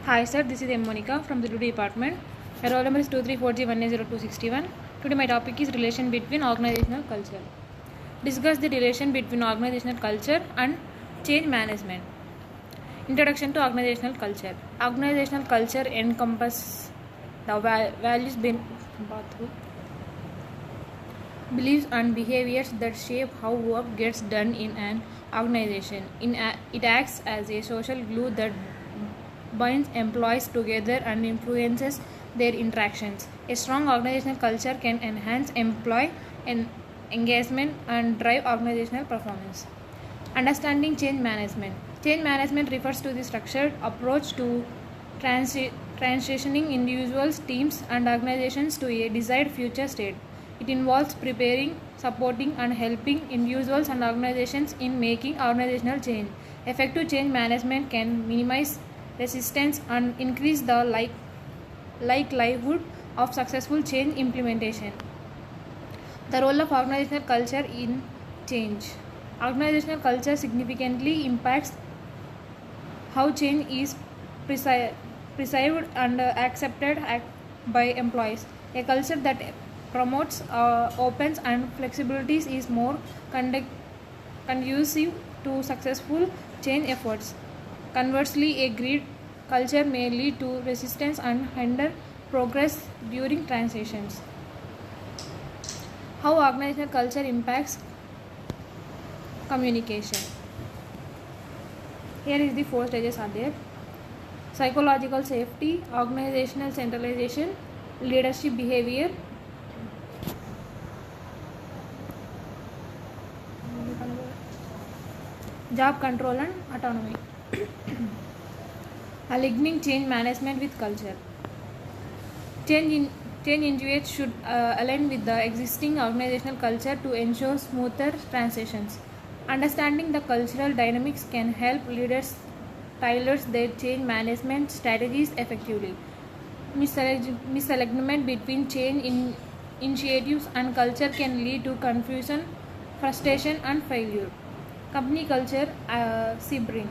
Hi sir, this is M. Monica from the Duty Department. My roll number is 234G1A0261. Today my topic is relation between organizational culture. Discuss the relation between organizational culture and change management. Introduction to organizational culture. Organizational culture encompasses the values, beliefs and behaviors that shape how work gets done in an organization. It acts as a social glue that binds employees together and influences their interactions. A strong organizational culture can enhance employee engagement and drive organizational performance. Understanding change management. Change management refers to the structured approach to transitioning individuals, teams, and organizations to a desired future state. It involves preparing, supporting, and helping individuals and organizations in making organizational change. Effective change management can minimize resistance and increase the likelihood of successful change implementation. The role of organizational culture in change. Organizational culture significantly impacts how change is perceived and accepted by employees. A culture that promotes opens and flexibilities is more conducive to successful change efforts. Conversely, a greed culture may lead to resistance and hinder progress during transitions. How organizational culture impacts communication. Here is the 4 stages are there. Psychological safety, organizational centralization, leadership behavior, job control and autonomy. Aligning change management with culture. Change individuals should align with the existing organizational culture to ensure smoother transitions. Understanding the cultural dynamics can help leaders tailor their change management strategies effectively. Misalignment between change initiatives and culture can lead to confusion, frustration, and failure. Company culture sebring.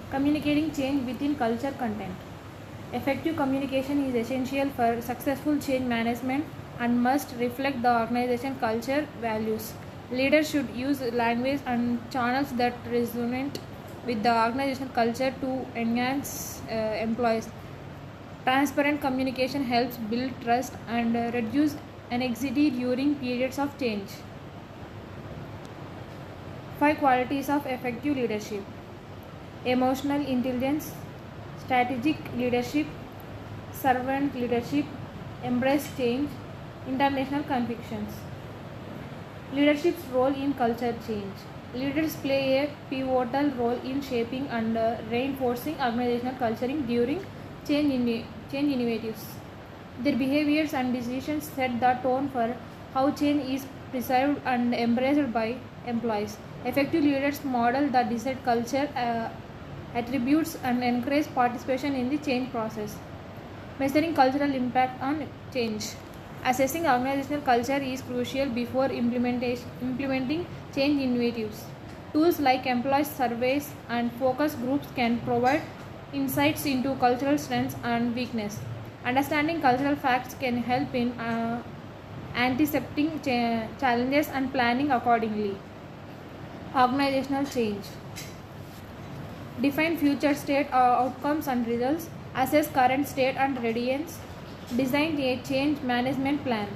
Communicating change within culture content. Effective communication is essential for successful change management and must reflect the organization culture values. Leaders should use language and channels that resonate with the organizational culture to enhance employees. Transparent communication helps build trust and reduce anxiety during periods of change. 5 qualities of effective leadership. Emotional intelligence, strategic leadership, servant leadership, embrace change, international convictions. Leadership's role in culture change. Leaders play a pivotal role in shaping and reinforcing organizational culture during change initiatives. Their behaviors and decisions set the tone for how change is perceived and embraced by employees. Effective leaders model the desired culture attributes and encourage participation in the change process. Measuring cultural impact on change. Assessing organizational culture is crucial before implementing change initiatives. Tools like employee surveys and focus groups can provide insights into cultural strengths and weakness. Understanding cultural facts can help in anticipating challenges and planning accordingly. Organizational change. Define future state outcomes and results. Assess current state and readiness. Design a change management plan.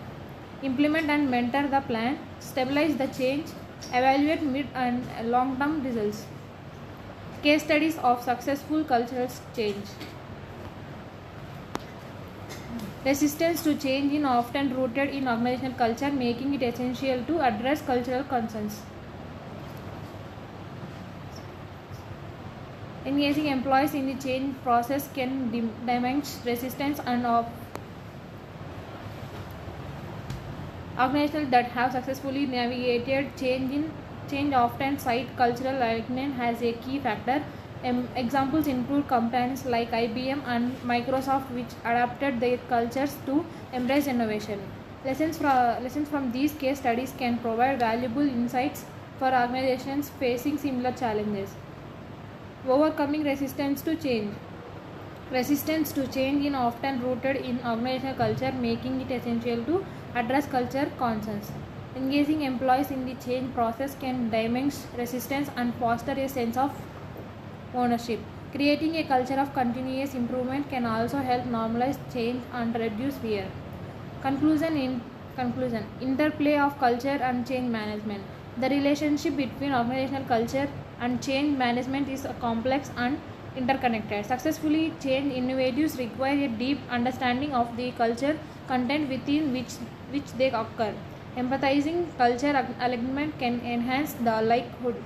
Implement and mentor the plan. Stabilize the change. Evaluate mid and long-term results. Case studies of successful cultural change. Resistance to change is often rooted in organizational culture, making it essential to address cultural concerns. Engaging employees in the change process can diminish resistance and organizations that have successfully navigated change often cite cultural alignment as a key factor. Examples include companies like IBM and Microsoft, which adapted their cultures to embrace innovation. Lessons from these case studies can provide valuable insights for organizations facing similar challenges. Overcoming resistance to change. Resistance to change is often rooted in organizational culture, making it essential to address culture concerns. Engaging employees in the change process can diminish resistance and foster a sense of ownership. Creating a culture of continuous improvement can also help normalize change and reduce fear. Conclusion, interplay of culture and change management. The relationship between organizational culture and change management is complex and interconnected. Successfully change initiatives require a deep understanding of the culture content within which they occur. Empathizing culture alignment can enhance the likelihood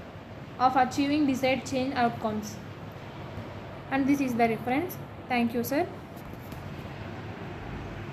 of achieving desired change outcomes. And this is the reference. Thank you, sir.